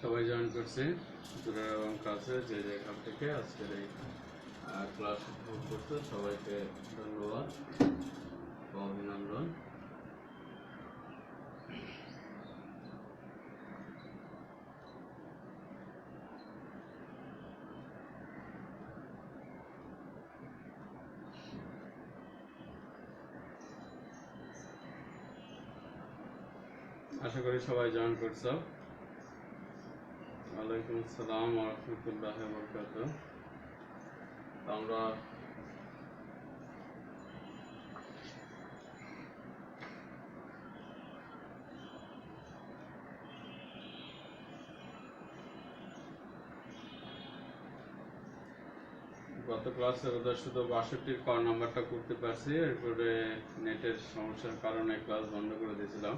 সবাই জয়েন করছি দূরের এবং কাছে যে যেখান থেকে আজকের এই ক্লাস উপভোগ করছে সবাইকে ধন্যবাদ ও অভিনন্দন। আশা করি সবাই জয়েন করছো। ওয়ালাইকুম আসসালাম ওয়া রাহমাতুল্লাহি ওয়া বারাকাতুহু। আমরা গত ক্লাসে ওদের শুধু 62 ক নাম্বারটা করতে পারছি, এরপরে নেটের সমস্যার কারণে ক্লাস বন্ধ করে দিয়েছিলাম।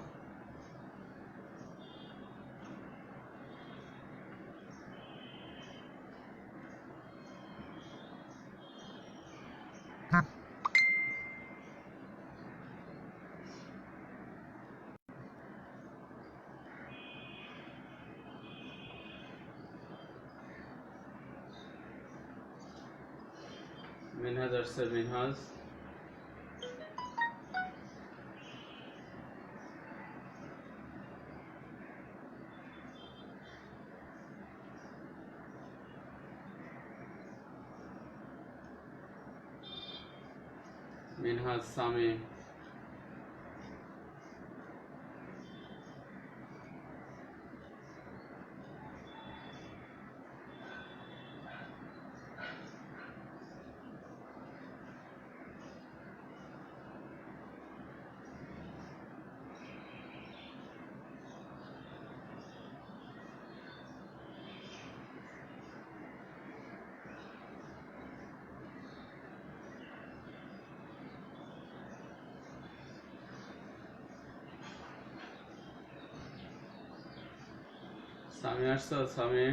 মিনহাজ আসছে, মিনহাজ মিনহাজ সামি সামি আসছো, সামি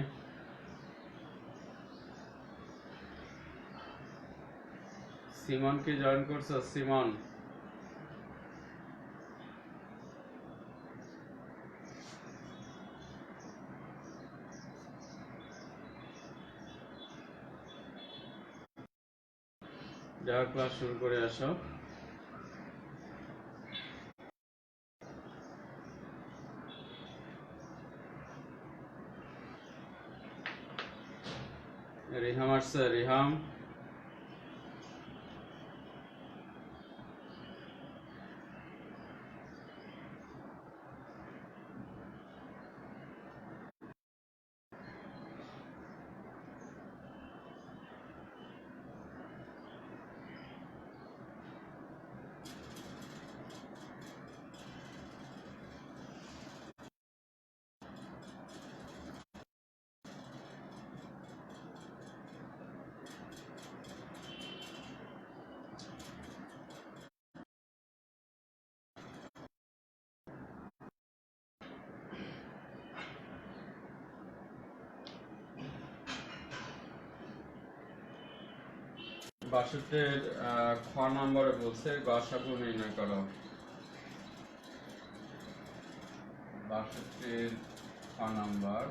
সিমন কি জয়েন করছো? সিমন যাওয়ার ক্লাস শুরু করে আসো। রিহাম আসছে, রিহাম বাষট্টির খ নম্বরে বলছে গসাগু নির্ণয় করো। 62 খ number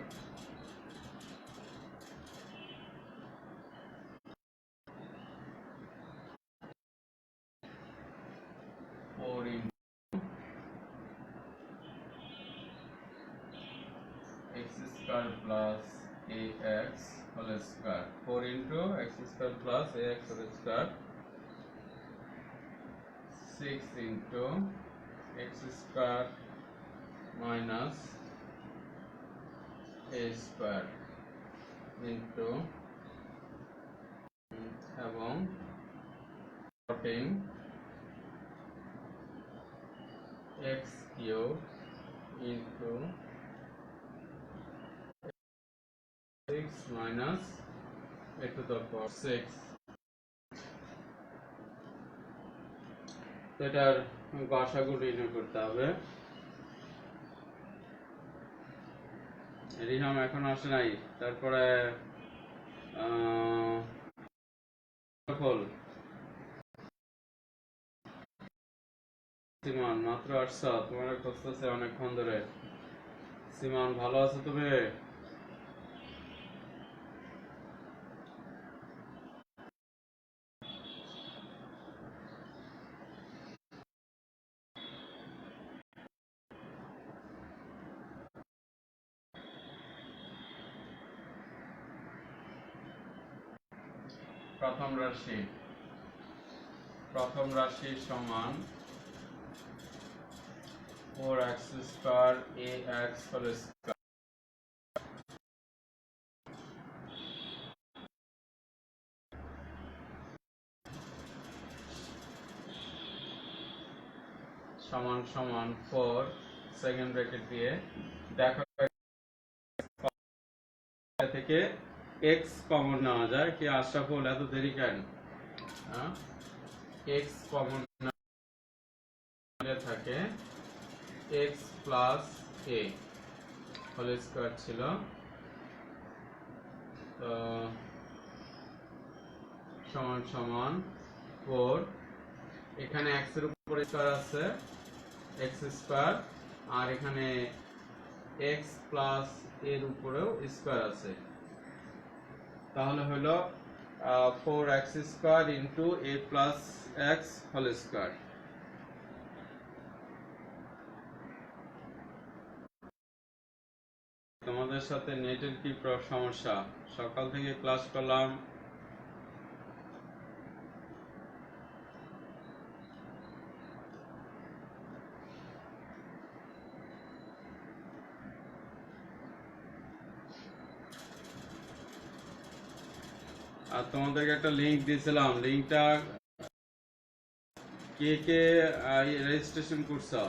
x square plus ax whole square 4 into x square plus ax whole square 6 into x square minus a square into এবং 14 x cube into 6 minus a to the power 6। এটার গসাগু নির্ণয় করতে হবে। রিহাম এখন আসে নাই, তারপরে সিমান মাত্র আসছ, তোমার খুঁজতেছে অনেকক্ষণ ধরে। সিমান ভালো আছো তুমি? প্রথম রাশি সমান 4x square ax whole square সমান সমান 4 সেকেন্ড ব্র্যাকেট দিয়ে দেখো থেকে x কমন নেওয়া যায় কি আশরাফুল এত দেরি কেন x কমন থাকে x plus a whole square ছিল তো সমান সমান 4 এখানে x এর উপরে স্কয়ার আছে x স্কয়ার আর এখানে x প্লাস এর উপরেও স্কয়ার আছে তাহলে হলো 4x square into a plus x whole square তোমাদের সাথে নেটের কি সমস্যা সকাল থেকে ক্লাস করলাম আর তোমাদেরকে একটা লিংক দিয়েছিলাম লিংকটা কে কে রেজিস্ট্রেশন করছো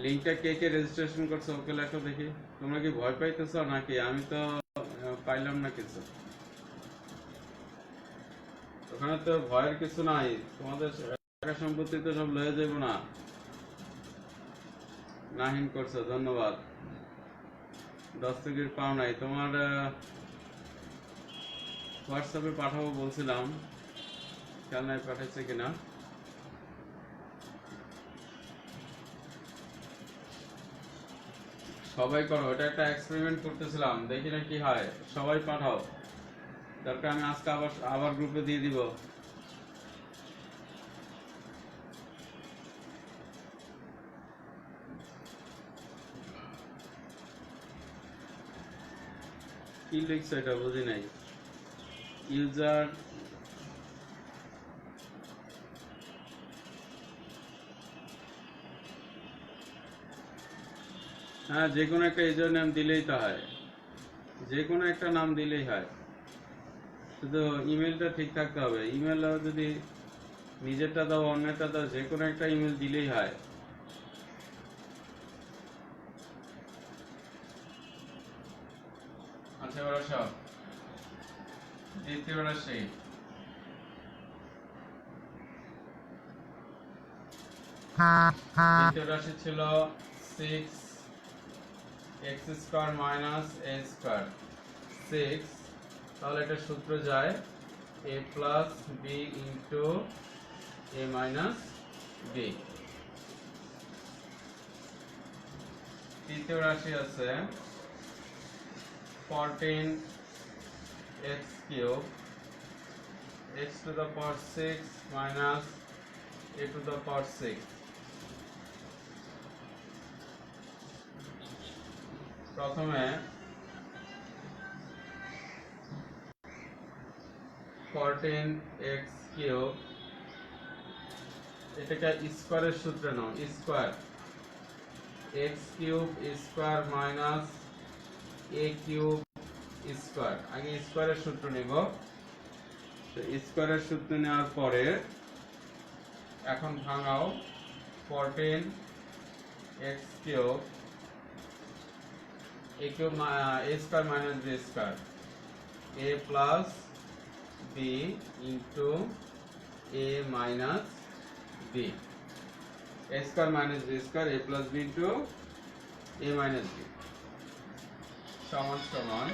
লিংকটা কে কে রেজিস্ট্রেশন করছো ওকে লেখো দেখি তোমরা কি ভয় পাইতেছো নাকি আমি তো পাইলাম না কিছু ওখানে তো ভয়ের কিছু নাই তোমাদের টাকা সম্পত্তি তো সব লয়ে যাবো না নাহিন করছো ধন্যবাদ দস্তগীর পাও নাই তোমার হোয়াটসঅ্যাপে পাঠাবো বলছিলাম খেয়াল নাই পাঠাচ্ছে কিনা সবাই করো এটা একটা এক্সপেরিমেন্ট করতেছিলাম দেখি না কি হয় সবাই পাঠাও দরকার আমি আজকে আবার গ্রুপে দিয়ে দিব কি লিখছো এটা বুঝি নাই ইউজার হ্যাঁ যে কোনো একটা ইউজার নেম দিলেই তো হয় যে কোনো একটা নাম দিলেই হয় শুধু ইমেলটা ঠিক থাকতে হবে ইমেল যদি নিজেরটা দাও অন্যটা দাও যে কোনো একটা ইমেল দিলেই হয় আচ্ছা ওরা সব দ্বিতীয় রাশি দ্বিতীয় রাশি ছিল 6x square minus a square 6 তাহলে এটা সূত্র যায় a plus b into a minus b তৃতীয় রাশি আছে 14x cube x to the power 6 minus a to the power 6 প্রথমে 14x কিউব এটাকে স্কয়ারের সূত্রে নাও square x cube square minus a cube square আগে স্কয়ারের সূত্র নিব তো স্কয়ারের সূত্র নেওয়ার পরে এখন ভাঙাও 14x cube a cube a square minus b square a plus b into a minus b a square minus b square a plus b into a minus b সমান সমান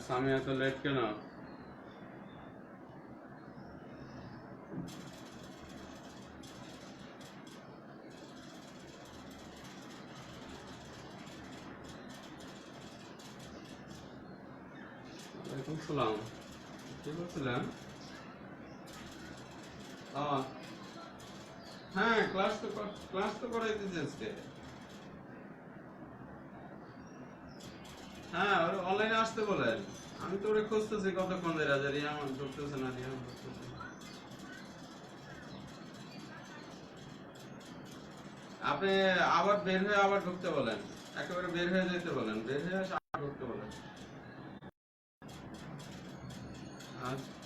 সামি এত লেট কেন? ওয়ালাইকুম সালাম। কি বলছিলেন? হ্যাঁ, ক্লাস তো করাইতেছি আজকে। হ্যাঁ, অনলাইনে আসতে বলেন। আমি তো ওরে খুঁজতেছি কতক্ষণ ধরে, যে রিয়াম ঢুকতেছে না, রিয়াম ঢুকতেছে না। আপনি আবার বের হয়ে আবার ঢুকতে বলেন, একেবারে বের হয়ে যেতে বলেন, বের হয়ে এসে আবার ঢুকতে বলেন। আচ্ছা।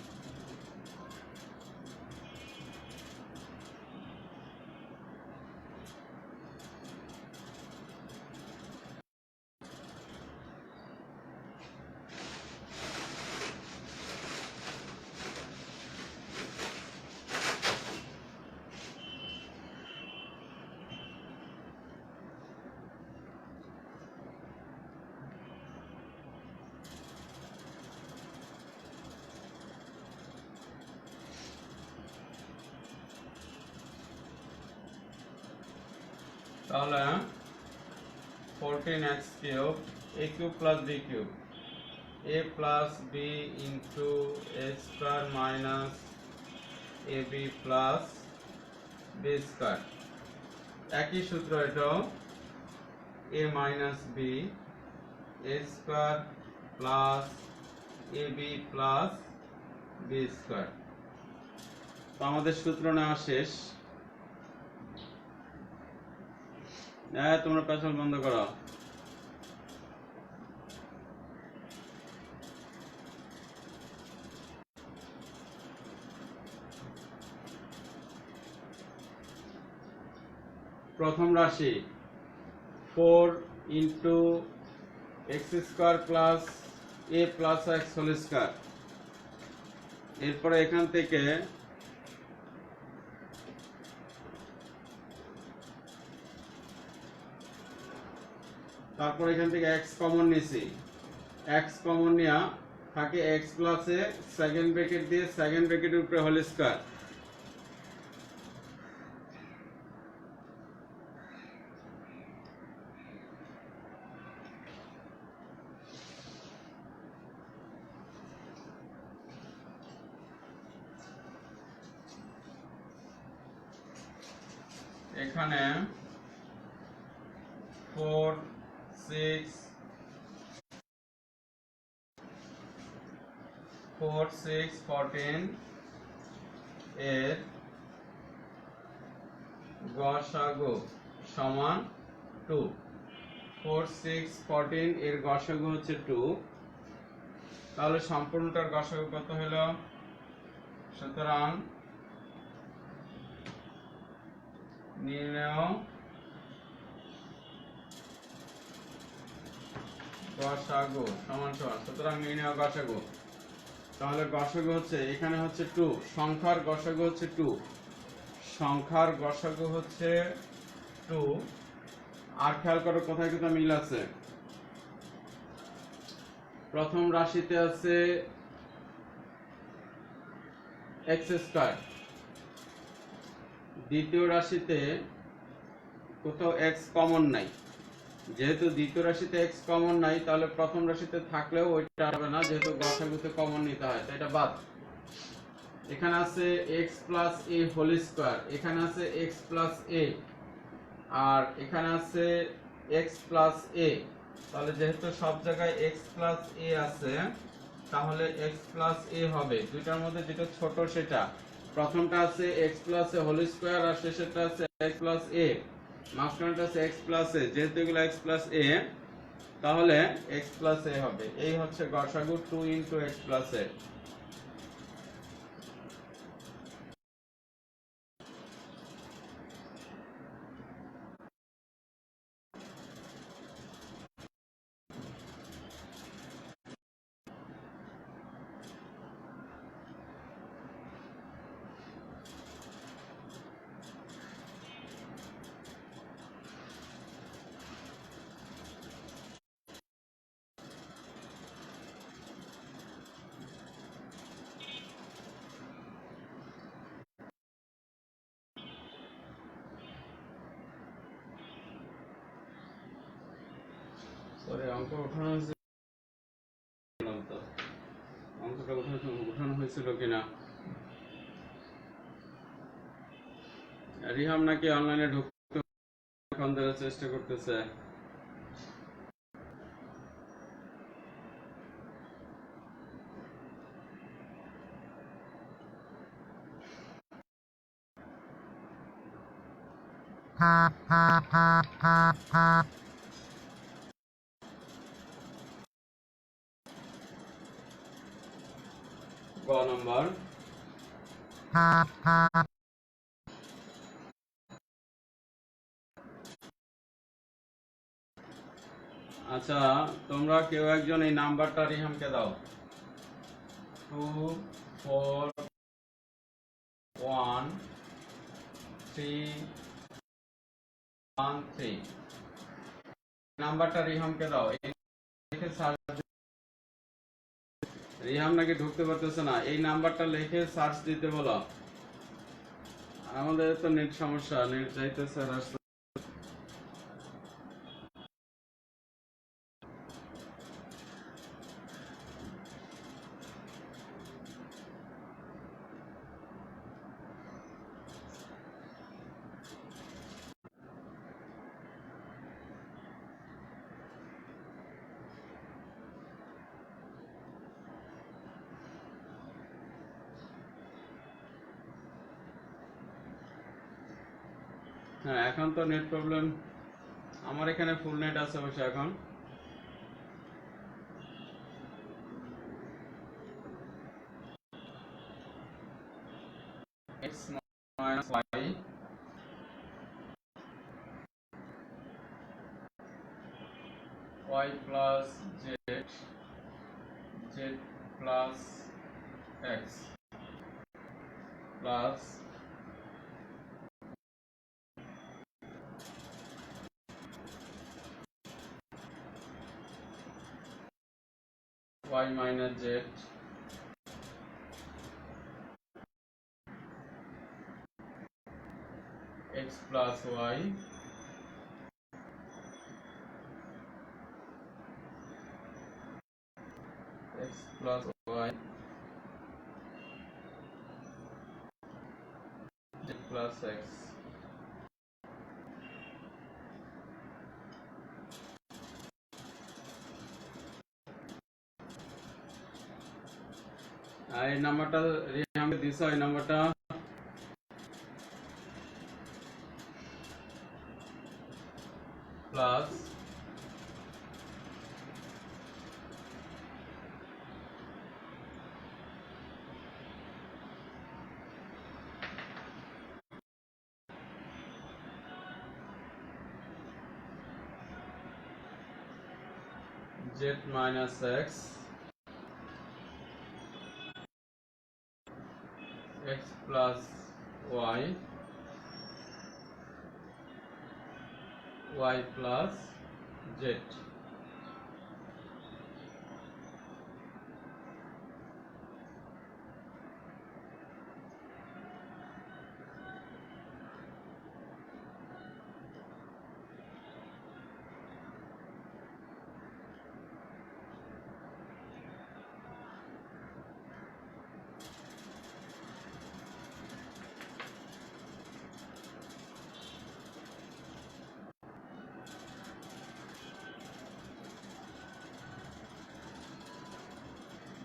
তাহলে 14x cube a cube plus b cube a plus b into a square minus ab plus b square, একই সূত্র এটাও, a minus b a square plus ab plus b square. তো আমাদের সূত্র নেওয়া শেষ। হ্যাঁ, তোমরা পেছল বন্ধ করো। প্রথম রাশি 4 ইন্টু এক্স স্কোয়ার প্লাস এ প্লাস এক্স হোল স্কোয়ার। এরপরে এখান থেকে তারপর এখান থেকে x কমন নিছি, x কমন নেওয়া থাকে x প্লাসে সেকেন্ড ব্র্যাকেট দিয়ে সেকেন্ড ব্র্যাকেটের উপরে হোল স্কয়ার। এখানে 4 6 14 এর গসাগু সমান 2। 4 6 14 এর গসাগু হচ্ছে 2। তাহলে সম্পূর্ণটার গসাগু কত হলো? সুতরাং নির্ণয় গসাগু সমান সমান, সুতরাং নির্ণয় গসাগু। তাহলে গসাগু হচ্ছে, এখানে হচ্ছে 2, সংখ্যার গসাগু হচ্ছে 2, সংখ্যার গসাগু হচ্ছে 2। আর খেয়াল করো কোথায় কোথায় মিল আছে। প্রথম রাশিতে আছে এক্স স্কয়ার, দ্বিতীয় রাশিতে কোথাও এক্স কমন নাই। যেহেতু দ্বিতীয় রাশিতে এক্স কমন নাই, তাহলে প্রথম রাশিতে থাকলেও ওইটা হবে না, যেহেতু গসাগুতে কমন নিতে হয়, তাই এটা বাদ। এখানে আছে এক্স প্লাস এ হোল স্কয়ার, এখানে আছে এক্স প্লাস এ, আর এখানে আছে এক্স প্লাস এ। তাহলে যেহেতু সব জায়গায় এক্স প্লাস এ আছে, তাহলে এক্স প্লাস এ হবে। দুইটার মধ্যে যেটা ছোট সেটা, প্রথমটা আছে এক্স প্লাস এ হোল স্কয়ার, আর শেষেরটা আছে এক্স প্লাস এ, মাঝখানটা আছে এক্স প্লাস এ। যেহেতু এগুলো এক্স প্লাস এ, তাহলে এক্স প্লাস এ হবে। এই হচ্ছে গসাগু 2 ইন্টু এক্স প্লাস এ। অঙ্ক উঠানো হয়েছিল তো, অঙ্কটা উঠানো হয়েছিল কিনা। রিহাম নাকি অনলাইনে ঢুকতে এখন ধরে চেষ্টা করতেছে। গ নাম্বার, আচ্ছা তোমরা কেউ একজন এই নাম্বারটা রিহামকে দাও। 2 4 1 3 1 3 নাম্বারটা রিহামকে দাও। লিখে সার্চ, রিহাম নাকি ঢুকতে পারতেছে না, এই নাম্বারটা লিখে সার্চ দিতে বলো। আমাদের তো নেট সমস্যা, নেট চাইতেছে রাস্তা। হ্যাঁ এখন তো নেট প্রবলেম, আমার এখানে ফুল নেট আছে অবশ্য এখন। x minus y y plus z z plus x plus y minus z x plus y x plus y z plus x। আর এই নাম্বারটা রিহামকে দিছো, এই নাম্বারটা plus z minus x x plus y y plus z।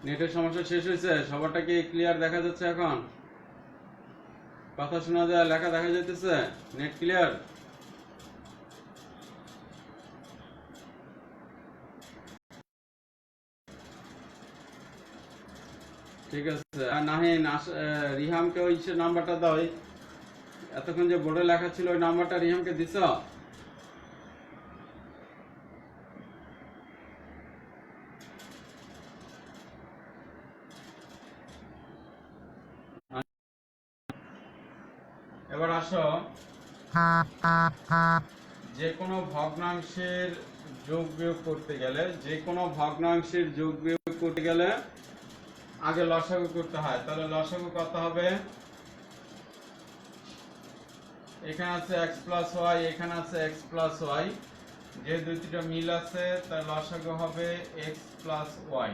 নেটের সমস্যা শেষ হয়েছে? সবারটা কি ক্লিয়ার দেখা যাচ্ছে এখন? কথা শোনা যায়, লেখা দেখা যাইতেছে? Net clear? ঠিক আছে। আর নাহিন রিহামকে ওই নাম্বারটা দাও, এতক্ষণ যে বোর্ডে লেখা ছিল ওই নাম্বারটা রিহামকে দিছ? এবার আসো, যে কোনো ভগ্নাংশের যোগ বিয়োগ করতে গেলে, যে কোনো ভগ্নাংশের যোগ বিয়োগ করতে গেলে আগে লসাগু করতে হয়। তাহলে লসাগু কত হবে? এখানে আছে x প্লাস ওয়াই, এখানে আছে x প্লাস ওয়াই, যে দুইটা মিল আছে তার লসাগু হবে x প্লাস ওয়াই।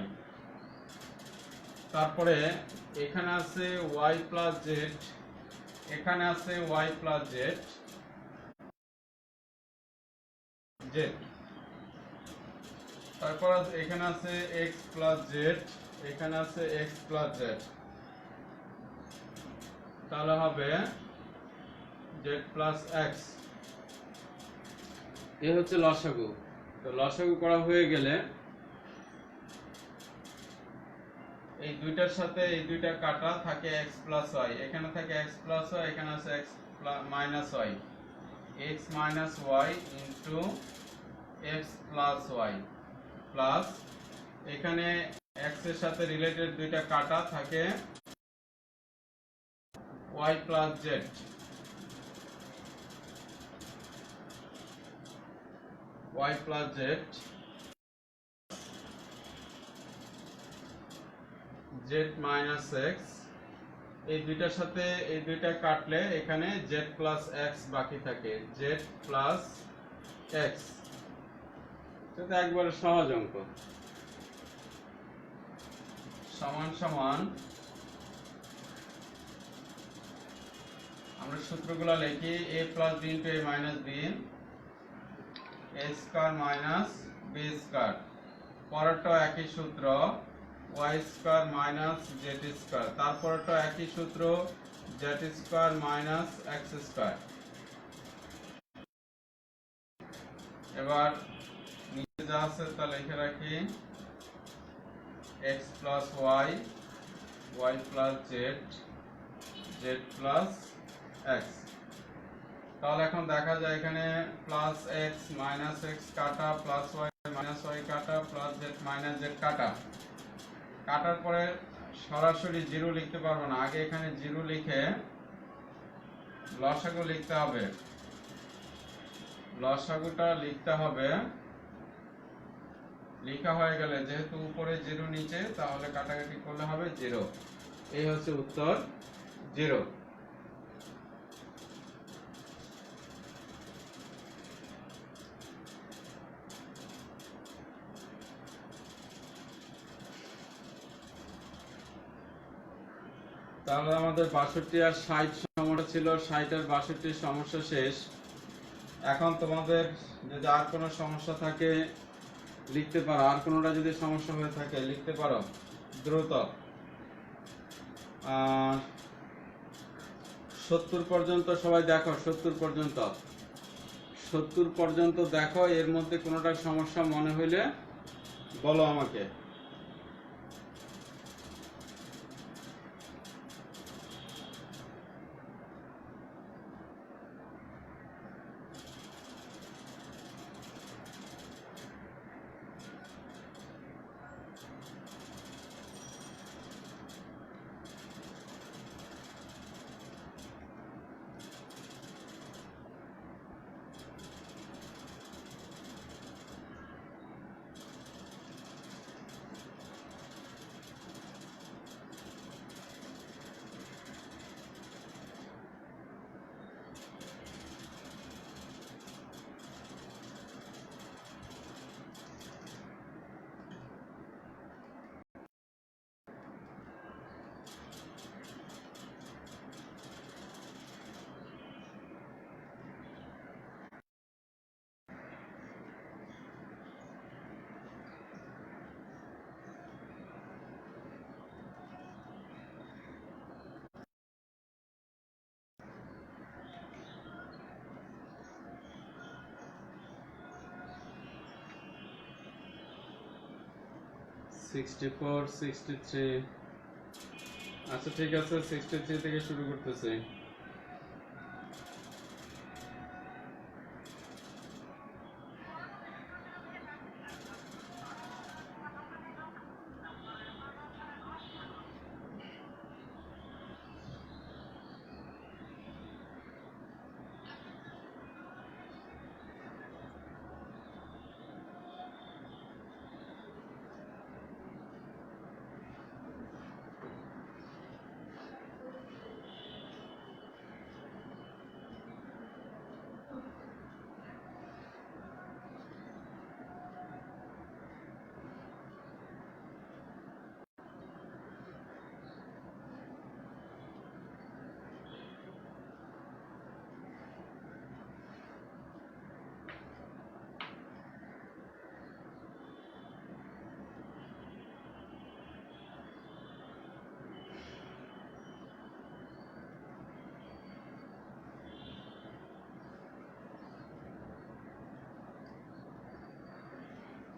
তারপরে এখানে আছে y প্লাস জেড, এখানে আছে y প্লাস জেড জেড। তারপর এখানে আছে x প্লাস জেড, এখানে আছে x প্লাস জেড, তাহলে হবে z প্লাস এক্স। এই হচ্ছে লসাগু। তো লসাগু করা হয়ে গেলে এই দুইটার সাথে এই দুইটা কাটা থাকে x প্লাস ওয়াই, এখানে থাকে x প্লাস ওয়াই, এখানে আছে x minus y, x minus y into x plus y plus এখানে x এর সাথে রিলেটেড দুইটা কাটা থাকে y plus z, y plus z z minus x. এই দুইটার সাথে এই দুইটা কাটলে এখানে জেড প্লাস এক্স বাকি থাকে, জেড প্লাস এক্স। এটা একবারে সহজ অঙ্ক। সমান সমান আমরা সূত্রগুলো লিখি, a plus b into a minus b, a square minus b square. পরেরটাও একই সূত্র, y square minus z square. তারপরেরটাও একই সূত্র, z square minus x square. এবার নিচে যা আছে তা লিখে রাখি, x plus y, y plus z, z plus x. তাহলে এখন দেখা যায় এখানে প্লাস এক্স মাইনাস এক্স কাটা, প্লাস ওয়াই মাইনাস ওয়াই কাটা, প্লাস জেড মাইনাস জেড কাটা। কাটার পরে সরাসরি জিরো লিখতে পারবো না, আগে এখানে জিরো লিখে লসাগু লিখতে হবে। লসাগুটা লিখতে হবে, লেখা হয়ে গেলে যেহেতু উপরে জিরো নিচে, তাহলে কাটাকাটি করলে হবে জিরো। এই হচ্ছে উত্তর, জিরো। তাহলে আমাদের 62 আর 60 সমস্যা ছিল, 60 আর 62 সমস্যা শেষ। এখন তোমাদের যদি আর কোনো সমস্যা থাকে লিখতে পারো, আর কোনোটা যদি সমস্যা হয়ে থাকে লিখতে পারো দ্রুত। 70 পর্যন্ত সবাই দেখো, 70 পর্যন্ত, 70 পর্যন্ত দেখো। এর মধ্যে কোনোটা সমস্যা মনে হইলে বলো আমাকে। (64, 63) আচ্ছা ঠিক আছে, 63 থেকে শুরু করতেছি।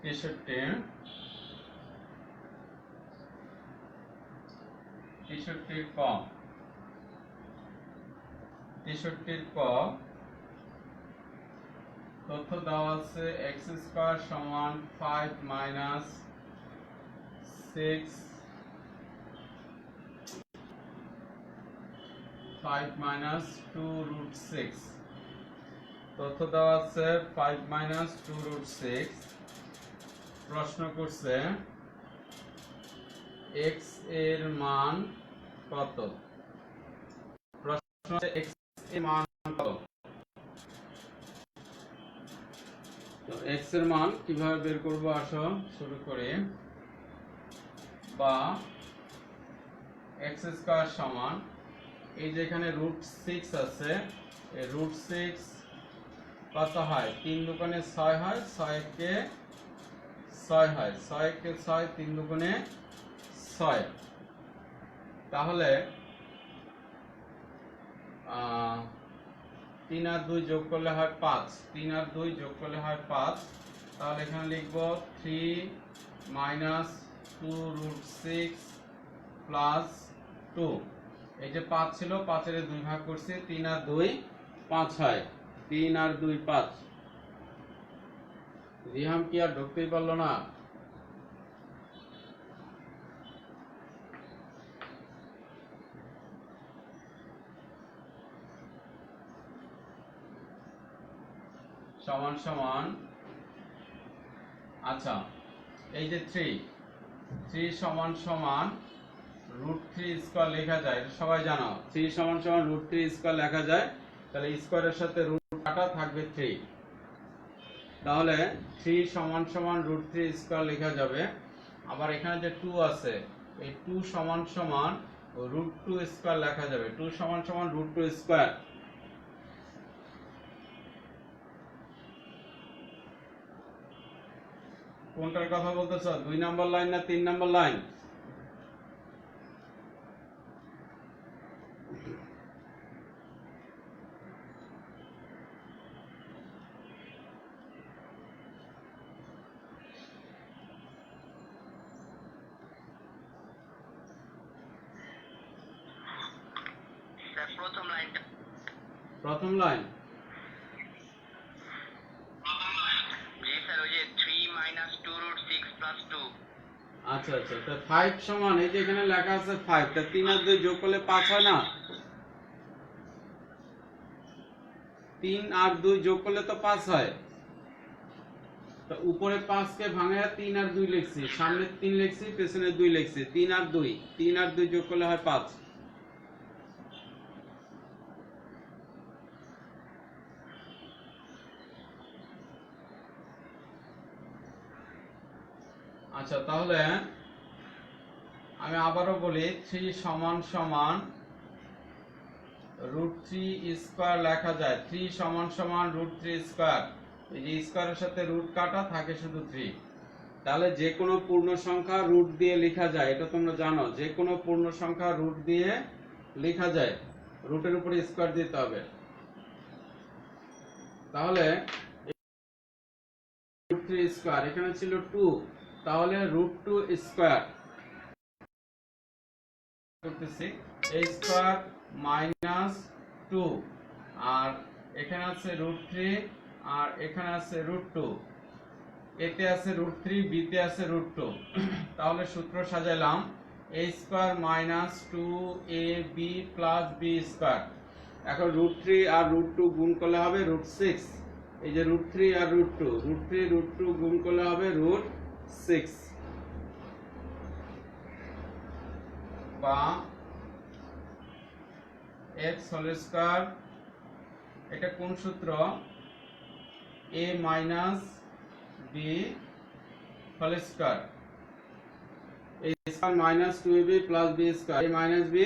63 ক 63 ক তথ্য দেওয়া আছে x স্কয়ার সমান 5 মাইনাস 6 5 মাইনাস 2 রুট 6 তথ্য দেওয়া আছে 5 মাইনাস 2 রুট 6 প্রশ্ন করছে x এর মান কত প্রশ্ন হচ্ছে x এর মান কত তো x এর মান কিভাবে বের করব আসো শুরু করি বা x স্কয়ার সমান এই যে এখানে রুট 6 আছে এই রুট 6 কত হয় 3 দুগুণে 6 হয় 6 কে 6 হয় 6 কে 6 3 দুগুণে 6 তাহলে 3 আর 2 যোগ করলে হয় 5 3 আর 2 যোগ করলে হয় 5 তাহলে এখানে লিখব 3 মাইনাস 2 রুট 6 প্লাস 2 এই যে 5 ছিল 5 এর 2 ভাগ করছি 3 আর 2 5 হয় 3 আর 2 5 রিহাম কি আর ঢুকতেই পারলো না সমান সমান আচ্ছা এই যে 3 সমান সমান রুট 3 স্কয়ার লেখা যায় এটা সবাই জানো 3 সমান সমান রুট 3 স্কয়ার লেখা যায় তাহলে স্কয়ারের সাথে রুট কাটা থাকবে 3 তাহলে 3 সমান সমান রুট 3 স্কয়ার লেখা যাবে আবার এখানে যে 2 আছে এই 2 সমান সমান রুট 2 স্কয়ার লেখা যাবে 2 সমান সমান রুট 2 স্কয়ার কোনটার কথা বলতেছো 2 নাম্বার লাইন না 3 নাম্বার লাইন স্যার প্রথম লাইনটা প্রথম লাইন জি স্যার ওই যে 3 মাইনাস 2 রুট 6 প্লাস 2 আচ্ছা আচ্ছা তো 5 সমান এই যে এখানে লেখা আছে 5 তা 3 আর 2 যোগ করলে 5 হয় না 3 আর 2 যোগ করলে তো 5 হয় তো উপরে 5 কে ভাঙায়া 3 আর 2 লিখছি সামনে 3 লিখছি পেছনে 2 লিখছি 3 আর 2 যোগ করলে হয় 5 আচ্ছা তাহলে আমি আবারও বলি 3 সমান সমান রুট 3 স্কয়ার লেখা যায় 3 সমান সমান রুট 3 স্কয়ার এই যে স্কয়ারের সাথে রুট কাটা থাকে শুধু 3 তাহলে যে কোনো পূর্ণ সংখ্যা রুট দিয়ে লেখা যায় এটা তোমরা জানো যে কোনো পূর্ণ সংখ্যা রুট দিয়ে লেখা যায় রুটের উপরে স্কয়ার দিতে হবে তাহলে রুট 3 স্কয়ার এখানে ছিল 2 তাহলে রুট 2 স্কয়ার করতেছি a স্কয়ার মাইনাস 2 আর এখানে আছে রুট 3 আর এখানে আছে রুট 2 এতে আছে রুট 3 বি তে আছে রুট 2 তাহলে সূত্র সাজাইলাম a square minus 2ab plus b square এখন রুট 3 আর রুট 2 গুণ করলে হবে রুট 6 এই যে রুট 3 আর রুট 2 রুট 2 গুণ করলে হবে রুট 6 বা x হোল স্কয়ার এটা কোন সূত্র a minus b whole square a square minus 2ab plus b square a minus b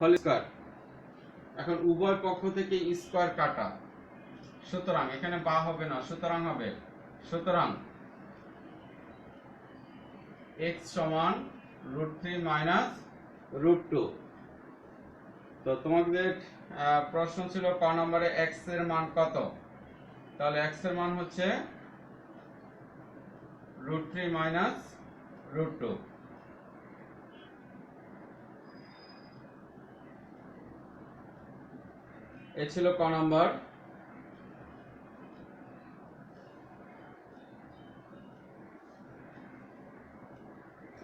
whole square এখন উভয় পক্ষ থেকে স্কয়ার কাটা সুতরাং এখানে বা হবে না সুতরাং হবে সুতরাং x সমান রুট 3 মাইনাস রুট 2 তো তোমাদের প্রশ্ন ছিল ক নম্বরে x এর মান কত তাহলে x এর মান হচ্ছে √3 মাইনাস √2। এ ছিল ক নাম্বার।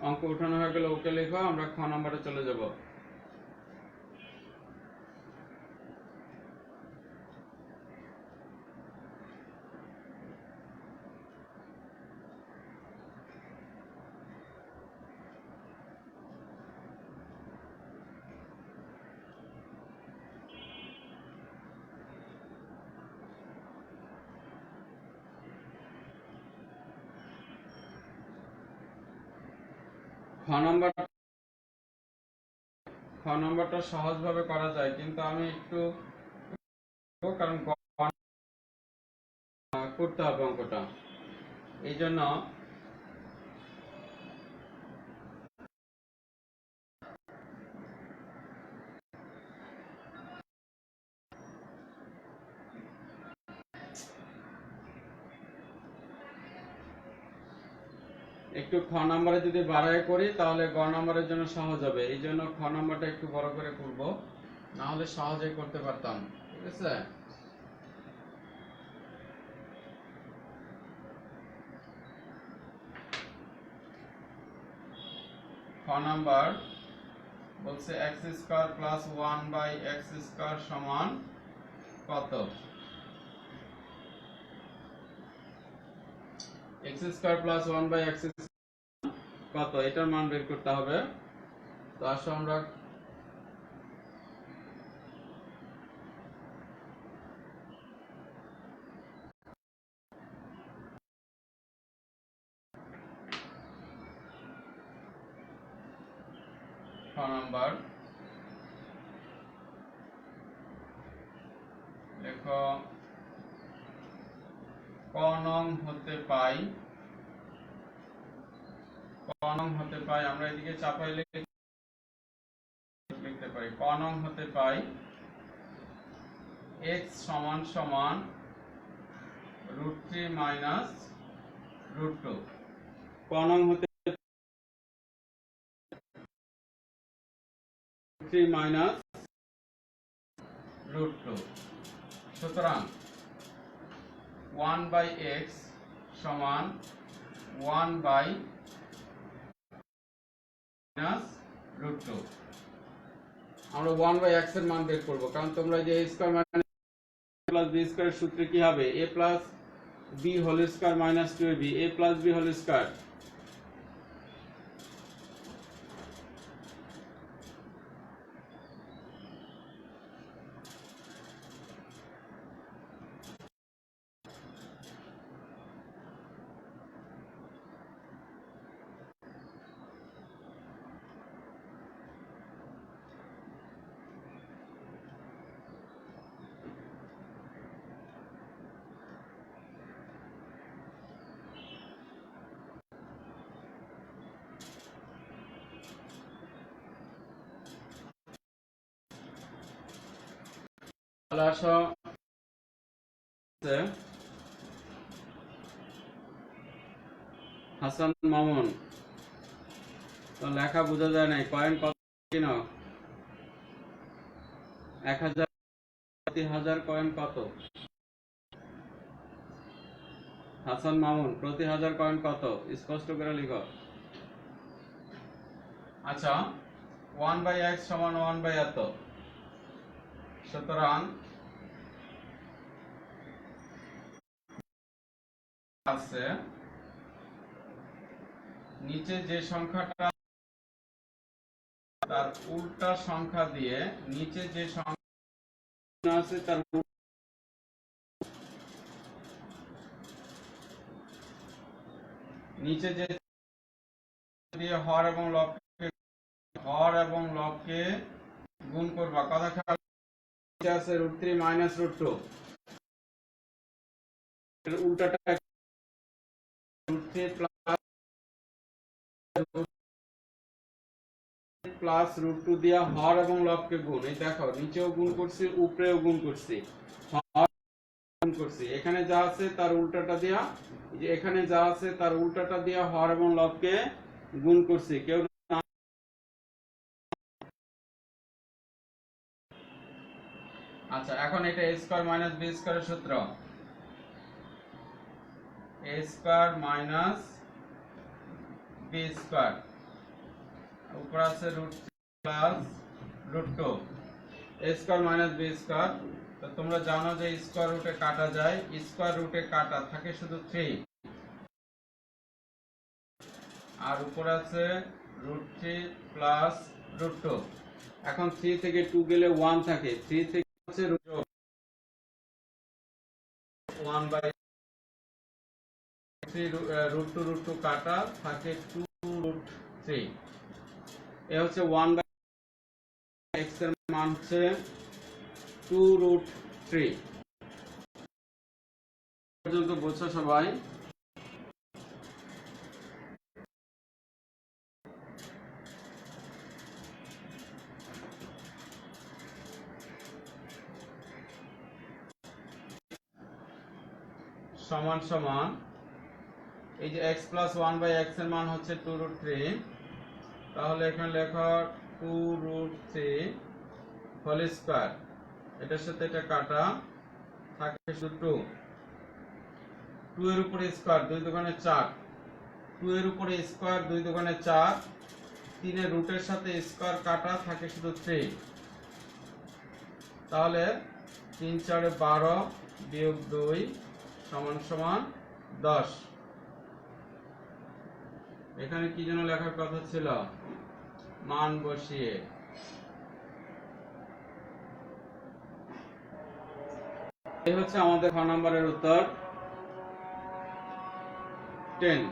অঙ্ক উঠানো হয়ে গেলে ওকে লিখো, আমরা খ নাম্বারে চলে যাব। খ নম্বরটা সহজভাবে করা যায়, কিন্তু আমি একটু কারণ করতে হবে অঙ্কটা, এই জন্য একটু খ নম্বরে যদি বাড়ায় করি তাহলে গ নম্বরের জন্য সহজ হবে, এই জন্য খ নম্বরটা একটু বড় করে করব, না হলে সহজেই করতে পারতাম। ঠিক আছে, খ নাম্বার বলছে x² প্লাস 1/x² সমান কত? x² প্লাস 1/x² কত, এটার মান বের করতে হবে। তো আসো আমরা খ নাম্বার লেখো, ক নং হতে পাই, আমরা এদিকে চাপাই লিখতে পারি, ক নং হতে পাই x সমান সমান √3 মাইনাস √2। ক নং হতে √3 মাইনাস √2। সুতরাং 1/x সমান 1/-√2। আমরা 1/x এর মান বের করব, কারণ তোমরা যে a² প্লাস b² এর সূত্রে কি হবে, a plus b whole square minus 2ab, a plus b whole square. Hasan Mamun, তো লেখা বোঝা যায় নাই, কয়েন কত কিনো? 1000 প্রতি 1000 কয়েন কত? হাসান মামুন, প্রতি 1000 কয়েন কত? স্পষ্ট করে লিখো। আচ্ছা, 1/x সমান 1/এত, সুতরাং আছে নিচে যে সংখ্যাটা তার উল্টা সংখ্যা দিয়ে, নিচে যে সংখ্যা আছে তার নিচে যে দিয়ে হর এবং লবকে গুণ করবা, কথা খেয়াল আছে √3 মাইনাস √2, এর উল্টাটা √3 প্লাস √2 দিয়া হর এবং লবকে গুণ। এই দেখো নিচেও গুণ করছি, উপরেও গুণ করছি, হর গুণ করছি, এখানে যা আছে তার উল্টাটা দিয়া, যে এখানে যা আছে তার উল্টাটা দিয়া হর এবং লবকে গুণ করছি। কেউ আচ্ছা, এখন এটা a স্কয়ার মাইনাস b স্কয়ারের সূত্র, a square minus b square, উপর আছে root plus root 2, a square minus b square. তো তোমরা জানো যে স্কয়ার রুটে কাটা যায়, স্কয়ার রুটে কাটা থাকে শুধু 3, আর উপর আছে রুট 3 প্লাস রুট 2। এখন 3 থেকে 2 গেলে 1 থাকে, 3 থেকে হচ্ছে রুট 1 বাই 3, রুট 2 কাটা থাকে 2 রুট 3। এ হচ্ছে 1 বাই x এর মান হচ্ছে 2 রুট 3। পর্যন্ত বুঝছো সবাই? সমান সমান এই যে x প্লাস 1 বাই x এর মান হচ্ছে 2 রুট 3, তাহলে এখানে লেখা 2 রুট 3 হোল স্কয়ার, এটার সাথে এটা কাটা থাকে শুধু 2 এর উপরে স্কয়ার 2 দুগুণে 4, 2 এর উপরে স্কয়ার 2 দুগুণে 4, 3 এর রুটের সাথে স্কয়ার কাটা থাকে শুধু 3, তাহলে 3 4 12 বিয়োগ 2 সমান সমান 10। এখানে কি যেন লেখার কথা ছিল, মান বসিয়ে। এই হচ্ছে আমাদের খ নম্বরের উত্তর 10।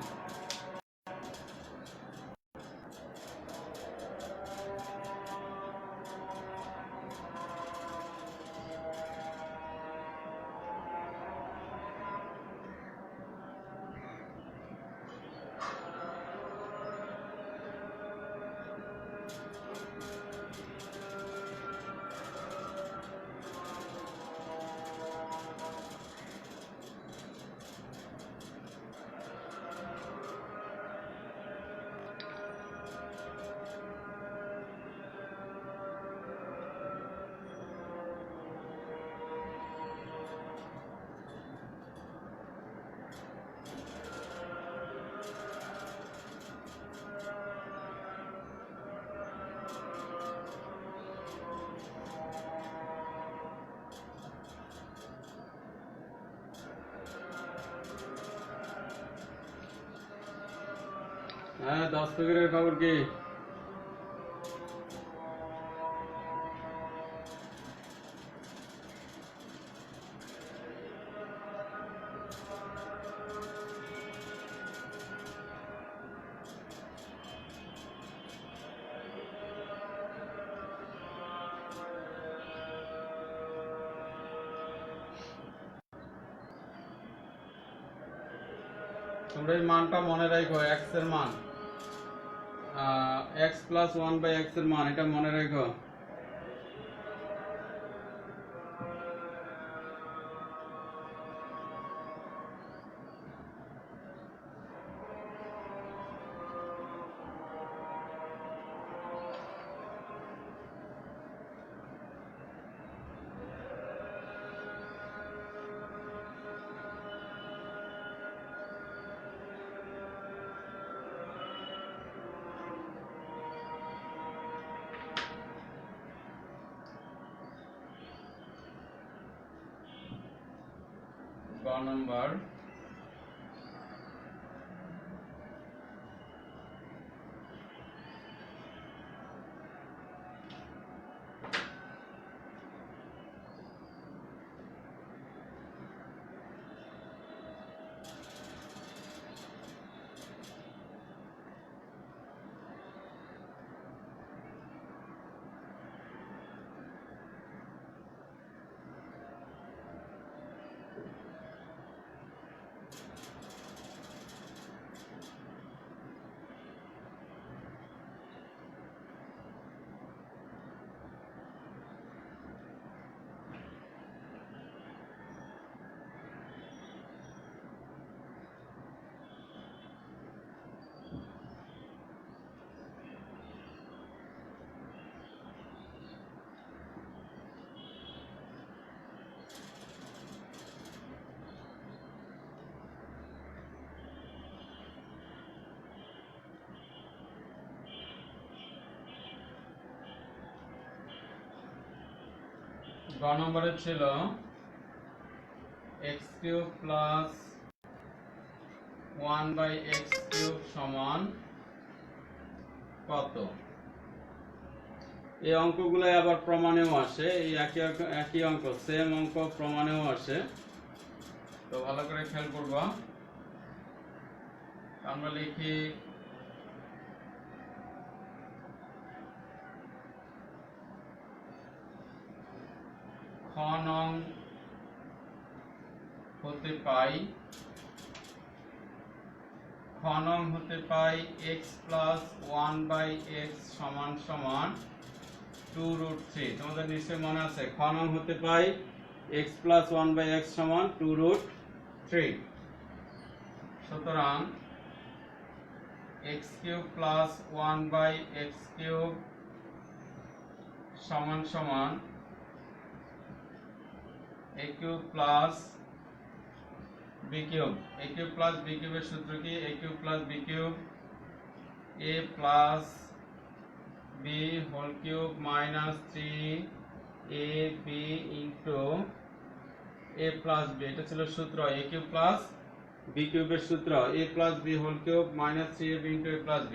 হ্যাঁ, 10 প্যাকেটের খবর কি? তোমরা এই মানটা মনে রাখো, x এর মান, x প্লাস 1 বাই x এর মান, এটা মনে রাখো। নম্বর গ নম্বরে ছিল x cube plus 1/x cube সমান কত? এই অঙ্কগুলো আবার প্রমাণেও আসে, এই একই অঙ্ক, সেম অঙ্ক প্রমাণেও আসে, তো ভালো করে খেয়াল করবা। আমরা লিখি খ নং হতে পাই x প্লাস 1/x সমান সমান 2√3। তোমাদের নিশ্চয়ই মনে আছে, খ নং হতে পাই x প্লাস 1/x সমান 2√3। সুতরাং x cube plus 1/x cube সমান সমান a cube plus b cube. a cube plus b কিউবের সূত্র কি? a cube plus b cube a plus b whole cube minus 3ab into a plus b। এটা ছিল সূত্র a কিউব প্লাস b কিউবের সূত্র a plus b whole cube minus 3ab into a plus b।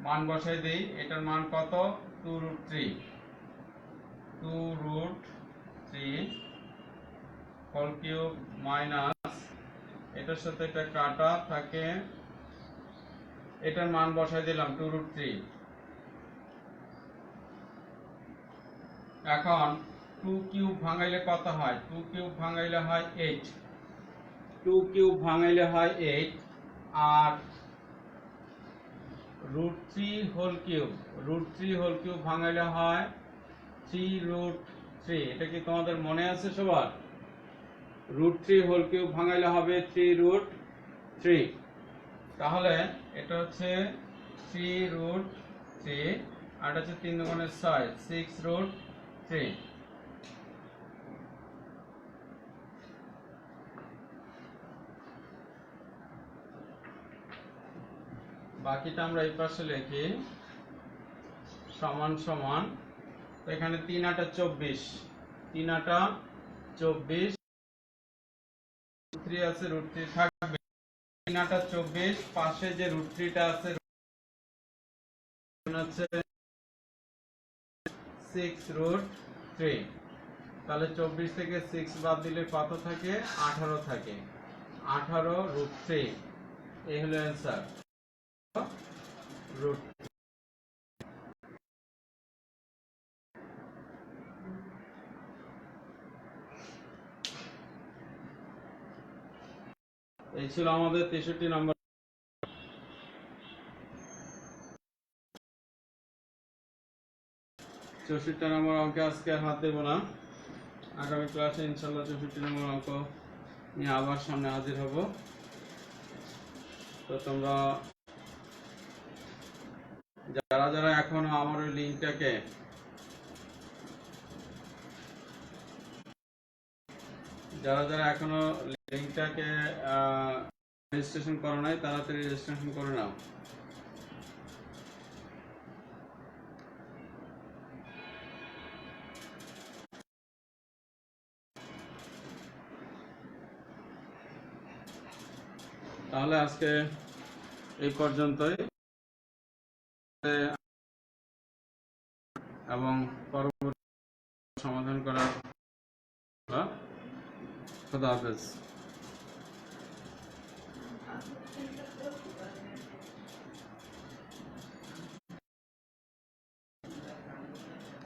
মান বসাই দেই, এটার মান কত? 2√3 হোল কিউব মাইনাস, এটার সাথে একটা কাটা থাকে, এটার মান বসাই দিলাম 2√3। এখন 2 কিউব ভাঙাইলে কত হয়? 2 কিউব ভাঙাইলে হয় 8, 2 কিউব ভাঙাইলে হয় 8, আর √3 হোল কিউব ভাঙাইলে হয় 3√3। এটা কি তোমাদের মনে আছে সবার? √3 হোল কিউব ভাঙাইলে হবে 3√3। তাহলে এটা হচ্ছে 3√3, আর এটা হচ্ছে 3 দুগুণে 6, 6√3। বাকিটা আমরা এই পাশে লিখি সমান সমান, তো এখানে 3 8 24, 3 8 24, √3 আছে, √3 থাকবে, 3 8 24, পাশে যে √3টা আছে হচ্ছে 6√3। তাহলে 24 থেকে 6 বাদ দিলে কত থাকে? 18 থাকে, 18√3। এই হলো অ্যান্সার। এই ছিল আমাদের 63 নম্বর। 64 নম্বর অঙ্কে আজকে আর হাত দেব না, আগামী ক্লাসে ইনশাল্লাহ 64 নম্বর অঙ্ক নিয়ে আবার সামনে হাজির হব। তো তোমরা যারা এখনো আমার ওই লিঙ্কটাকে রেজিস্ট্রেশন করো নাই, তাড়াতাড়ি রেজিস্ট্রেশন করে নাও। তাহলে আজকে এই পর্যন্তই, এবং পরবর্তী সমাধান করার খোদা হাফেজ।